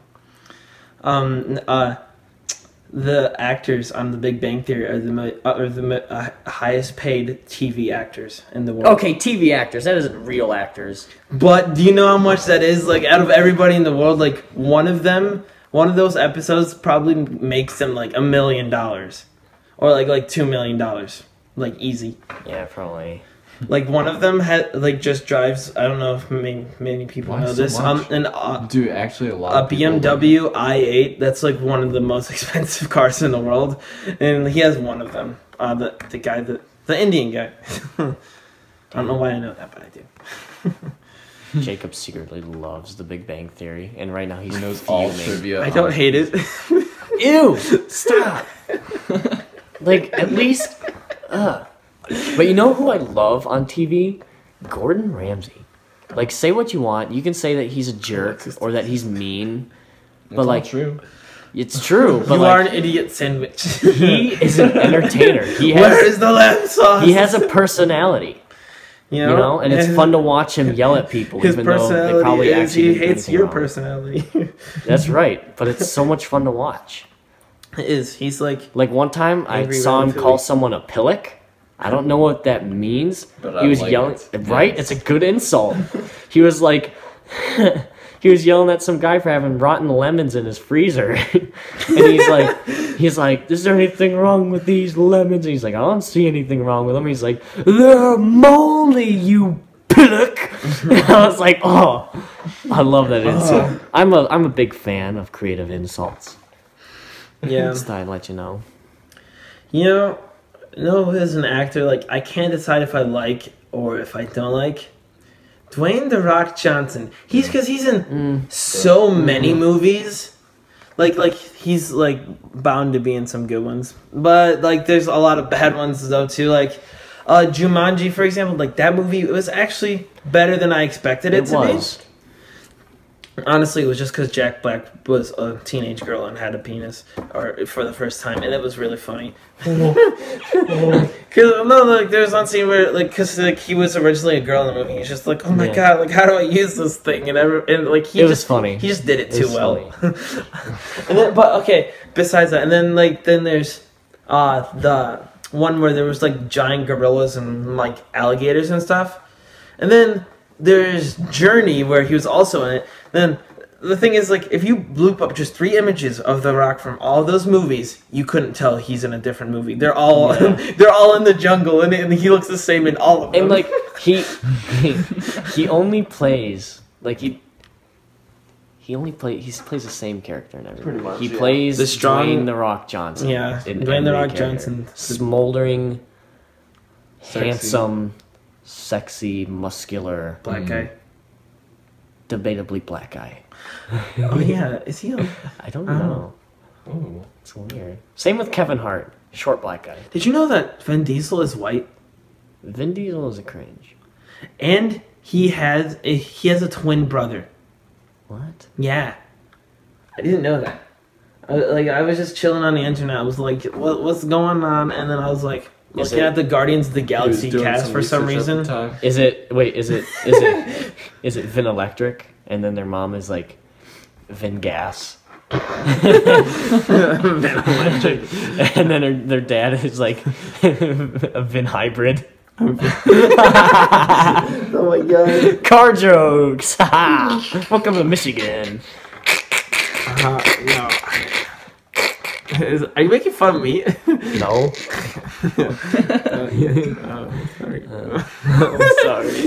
The actors on The Big Bang Theory are the highest paid TV actors in the world. Okay, TV actors. That isn't real actors. But do you know how much that is? Like, out of everybody in the world, like, one of those episodes probably makes them, like, $1 million. Or, like $2 million. Like, easy. Yeah, probably. Like, one of them just drives, I don't know if many people Why know so this, much? Dude, actually a lot a of people BMW i8. That's, like, one of the most expensive cars in the world. And he has one of them. The guy, the Indian guy. I don't know why I know that, but I do. Jacob secretly loves The Big Bang Theory, and right now he knows all fuming. trivia. I don't hate it. Ew! Stop! Like, at least... But you know who I love on TV? Gordon Ramsay. Like, say what you want. You can say that he's a jerk or that he's mean. But, It's like, all true. it's true. But, You like, are an idiot sandwich. he is an entertainer. Where is the lamb sauce? He has a personality. You You know, and it's fun to watch him yell at people, His even though they personality probably is actually he didn't do hates anything your wrong. personality. That's right, but it's so much fun to watch. It is. He's like, Like one time, I Angry saw him Ratatouille. call someone a pillock. I don't know what that means. But He I was like yelling, it. right? Yes. It's a good insult. He was like, he was yelling at some guy for having rotten lemons in his freezer, and he's like, is there anything wrong with these lemons? And he's like, I don't see anything wrong with them. He's like, they're moldy, you pillock. And I was like, oh, I love that insult. I'm a big fan of creative insults. yeah. Just thought I'd let you know. You know, as an actor, like, I can't decide if I like or if I don't like Dwayne "The Rock" Johnson. He's in so many movies. Like he's like bound to be in some good ones, but like there's a lot of bad ones though too. Like Jumanji, for example, like that movie was actually better than I expected it to be. Honestly, it was just because Jack Black was a teenage girl and had a penis, or for the first time, and it was really funny. There's one scene where because he was originally a girl in the movie. He's just like, oh my god, like how do I use this thing? And like he was funny. He just did it too well. Funny. But okay, besides that, and then there's the one where there was like giant gorillas and like alligators and stuff, and then there's Journey where he was also in it. Then the thing is, like, if you loop up just 3 images of The Rock from all those movies, you couldn't tell he's in a different movie. They're all they're all in the jungle, and he looks the same in all of them. And like he only plays like he plays the same character in every Pretty movie. much, He yeah. plays The strong- Dwayne "The Rock" Johnson. Yeah, in Dwayne "The every Rock" character. Johnson. Smoldering, Sexy. handsome, sexy, muscular, Black guy. debatably black guy. Oh yeah, is he? I don't know. Ooh. It's weird. Same with Kevin Hart, short black guy. Did you know that Vin Diesel is white? Vin Diesel is a cringe. And he has a twin brother. What? Yeah, I didn't know that. I was just chilling on the internet. I was like, what's going on? And then I was like, looking at the Guardians of the He was Galaxy doing cast for some research at reason. the time. Is it Vin Electric? And then their mom is like Vin Gas. And then their dad is like a Vin Hybrid. Oh my god. Car jokes. Welcome to Michigan. No. Are you making fun of me? No. Sorry. I'm sorry.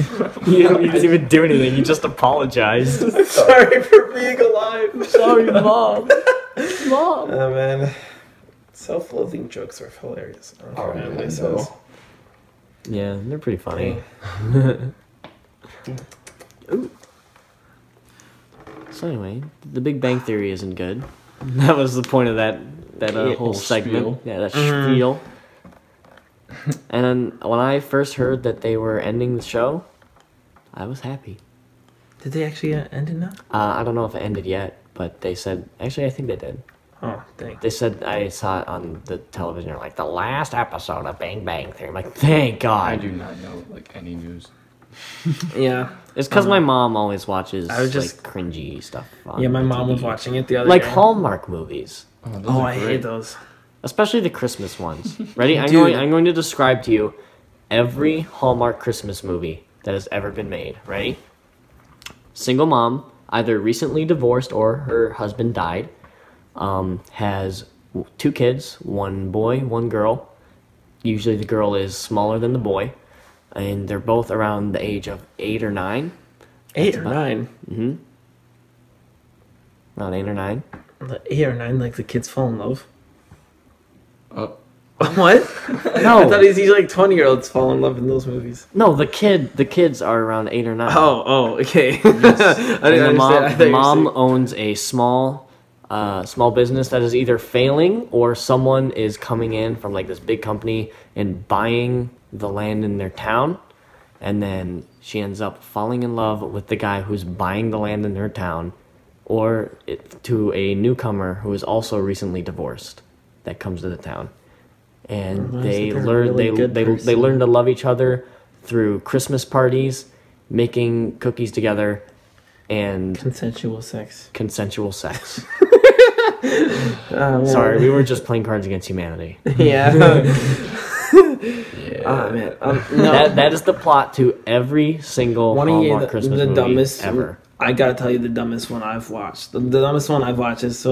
You didn't even do anything. You just apologized. Sorry for being alive. Sorry, Mom. Mom. Oh man, self-loathing jokes are hilarious. Oh, Family man, says. Yeah, they're pretty funny. Ooh. So anyway, The Big Bang Theory isn't good. That was the point of that whole segment. spiel. Yeah, that spiel. And then when I first heard that they were ending the show, I was happy. Did they actually end it now? I don't know if it ended yet, but they said... Actually, I think they did. Oh, dang. They said... I saw it on the television. They're like, the last episode of Bang Bang Theory. I'm like, thank I God. do not know like any news. Yeah. It's because my mom always watches I was just- like cringy stuff. On Yeah, my mom TV. was watching it the other Like day. Hallmark movies. Those Oh, are I hate great. those. Especially the Christmas ones. Ready? I'm Dude. going to describe to you every Hallmark Christmas movie that has ever been made. Ready? Single mom, either recently divorced or her husband died, has 2 kids, 1 boy, 1 girl. Usually the girl is smaller than the boy, and they're both around the age of 8 or 9. 8 or 9. Mm-hmm. Around 8 or 9. 8 or 9, like the kids fall in love. Oh, What? No. I thought it's usually like 20-year-olds fall in love in those movies. No, the kids are around 8 or 9. Oh, okay. I didn't And the understand. mom, I thought the you were mom saying- owns a small business that is either failing or someone is coming in from like this big company and buying the land in their town, and then she ends up falling in love with the guy who's buying the land in their town, or to a newcomer who is also recently divorced that comes to the town, and Nice, they like a learn really good they person. learn to love each other through Christmas parties, making cookies together, and Consensual sex. consensual sex. Oh, Sorry, we were just playing Cards Against Humanity. Yeah. yeah. Oh, man. No. That is the plot to every single One of Hallmark the Christmas movie dumbest ever. I gotta tell you the dumbest one I've watched. The dumbest one I've watched is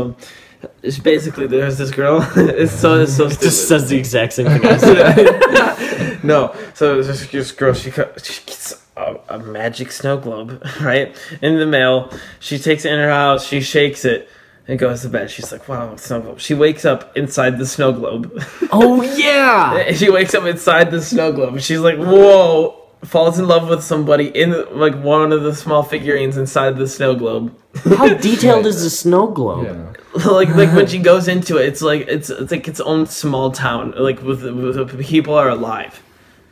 it's basically there's this girl. it's so It stupid. just says the exact same thing I said. No, so there's this girl. She gets a magic snow globe, right, in the mail. She takes it in her house. She shakes it and goes to bed. She's like, "Wow, snow globe." She wakes up inside the snow globe. Oh yeah! She wakes up inside the snow globe. And she's like, "Whoa!" Falls in love with somebody in like one of the small figurines inside the snow globe. How detailed is the snow globe? Yeah. like when she goes into it, it's like its own small town. Like with the people are alive.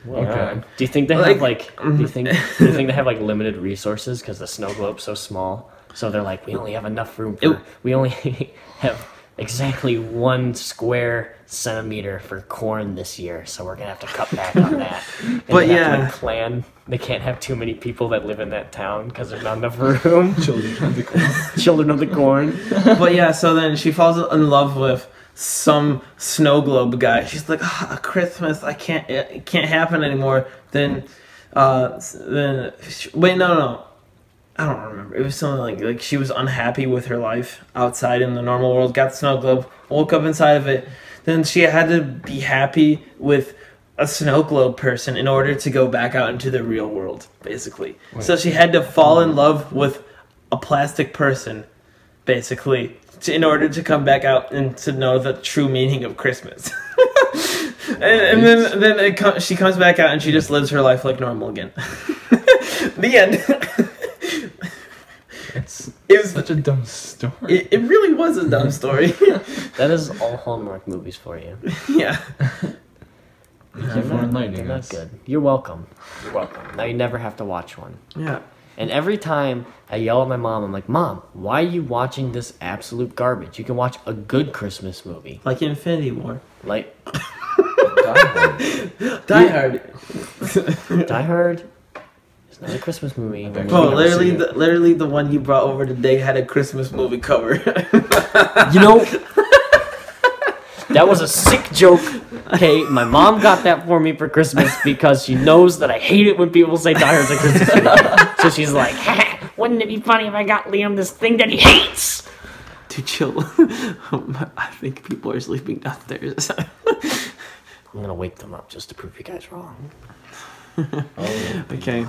Okay. Do you think they Like- have like? Do you think they have like limited resources because the snow globe's so small? So they're like, we only have enough room for. We only have exactly 1 square centimeter for corn this year, so we're gonna have to cut back on that. And But they have to, yeah. like, plan. They can't have too many people that live in that town because there's not enough room. Children of the corn. Children of the corn. But yeah, so then she falls in love with some snow globe guy. She's like, Christmas, it can't happen anymore. Then wait, no. I don't remember. It was something like she was unhappy with her life outside in the normal world, got the snow globe, woke up inside of it. Then she had to be happy with a snow globe person in order to go back out into the real world, basically. So she had to fall in love with a plastic person, basically, in order to come back out and to know the true meaning of Christmas. and then she comes back out and she just lives her life like normal again. The end. It was such a dumb story. It really was a dumb story. That is all Hallmark movies for you. Yeah. Thank you for enlightening They're not us. good. You're welcome. You're welcome. Now you never have to watch one. Yeah. And every time I yell at my mom, I'm like, Mom, why are you watching this absolute garbage? You can watch a good Christmas movie. Like Infinity War. Like Die Hard. Die Hard. It's not a Christmas movie. bet. Bro, I've never seen literally the one you brought over today had a Christmas movie cover. You know, that was a sick joke. Okay, my mom got that for me for Christmas because she knows that I hate it when people say Die Hard's a Christmas movie. So she's like, wouldn't it be funny if I got Liam this thing that he hates? to chill. I think people are sleeping downstairs. I'm gonna wake them up just to prove you guys wrong. Okay.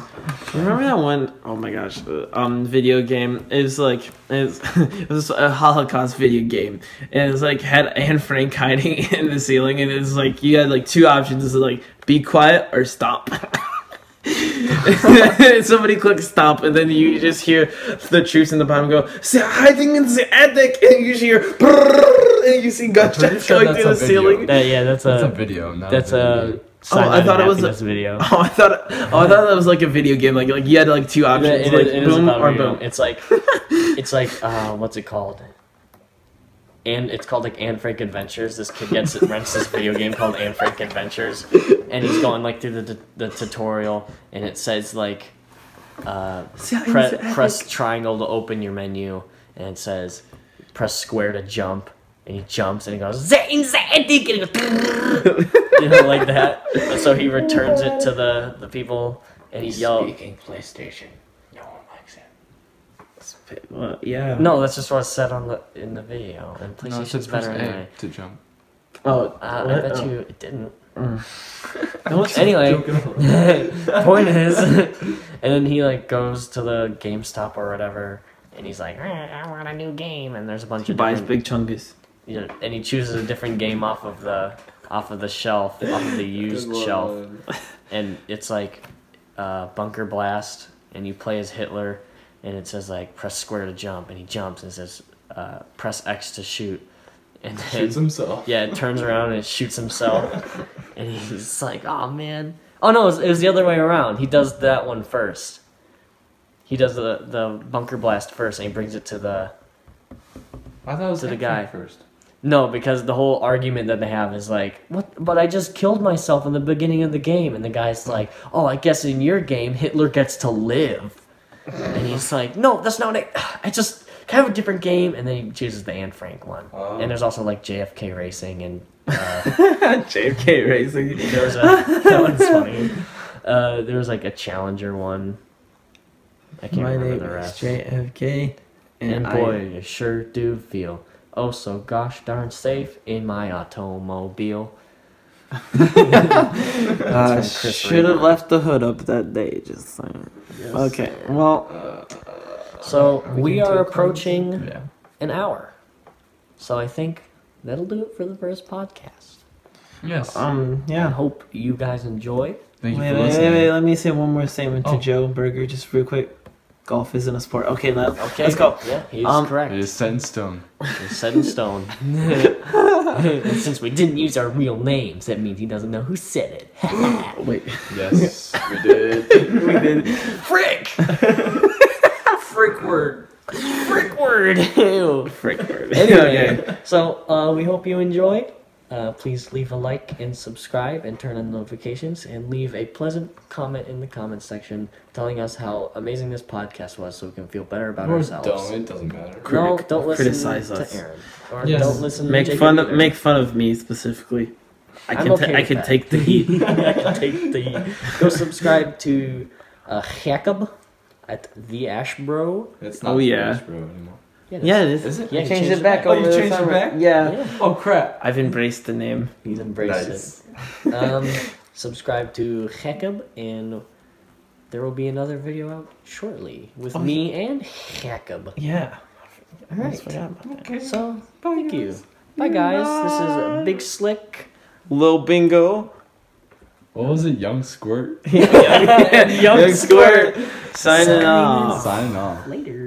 Remember that one? Oh my gosh. Video game. It was like it was a Holocaust video game. And it was like had Anne Frank hiding in the ceiling, and it was like you had like two options. It's like be quiet or stop. Somebody clicks stop, and then you just hear the troops in the bottom go, hiding in the attic, and you hear and you see gunshots going through the ceiling. That's a video. Not that's a I thought it was a video. I thought that was like a video game. Like you had like two options, It is boom about or video. boom. It's like what's it called? And it's called like Anne Frank Adventures. This kid rents this video game called Anne Frank Adventures, and he's going like through the tutorial, and it says like press triangle to open your menu, and it says press square to jump, and he jumps and he goes Zane, and he goes like that. And so he returns it to the people, and he yells. Speaking PlayStation. No one likes it. Well, yeah. No, that's just what it said in the video. And No, it PlayStation's said better press anyway. A to jump. Oh, I what? bet Oh. you it didn't. What's Anyway, point is, and then he like goes to the GameStop or whatever, and he's like, I want a new game, and there's a bunch of buys different, big chungus. and he chooses a different game off of the shelf, off of the used shelf, and it's like Bunker Blast, and you play as Hitler, and it says like press square to jump, and he jumps, and it says press X to shoot. And then, Shoots himself. Yeah, it turns around and it shoots himself. And he's like, oh, man. Oh, no, it was the other way around. He does that one first. He does the bunker blast first, and he brings it to the... I thought it was To the guy. first. No, because the whole argument that they have is like, what? But I just killed myself in the beginning of the game. And the guy's like, oh, I guess in your game, Hitler gets to live. And he's like, no, that's not it. I just... kind of a different game, and then he chooses the Anne Frank one. Oh. And there's also like JFK Racing and JFK racing. that one's funny. There was like a Challenger one. I can't My remember name the is rest. JFK, And boy, you sure do feel oh so gosh darn safe in my automobile. should have left the hood up that day. Just saying. Yes. Okay, well. So we are approaching Yeah. an hour. So I think that'll do it for the first podcast. Yes. I Yeah. hope you guys enjoyed. Thank you Wait, for wait, listening. wait, let me say one more statement to Oh. Joe Berger, just real quick. Golf isn't a sport. Okay, Okay, let's go. Yeah, he's correct. It is set in stone. It's set in stone. And since we didn't use our real names, that means he doesn't know who said it. Wait. Yes, we did. We did. Frick! Frick word. Frick word. Ew. Frick word. Anyway, Okay. so we hope you enjoyed. Please leave a like and subscribe and turn on notifications and leave a pleasant comment in the comments section telling us how amazing this podcast was so we can feel better about Or ourselves. don't. It doesn't matter. No, don't listen Criticize to us. Aaron. Or Yes. don't listen to Make Jacob fun either. of me specifically. I I'm can okay I with can that. take the heat. I can take the heat. Go subscribe to Jacob at the Ash Bro. It's Oh, yeah. Ash Bro anymore. Yeah, it is. Is it? Yeah, I he changed changed it back. it back. Oh, over you the changed it summer. back? Yeah. Yeah. Oh crap! I've embraced the name. He's embraced Nice. it. Subscribe to Jacob, and there will be another video out shortly with me and Jacob. Yeah. All right. Forgot about that. Okay. So, thank you. Bye, guys. This is Big Slick. Lil Bingo. What was it? Young Squirt. Young Squirt. Signing off. Signing off. Later.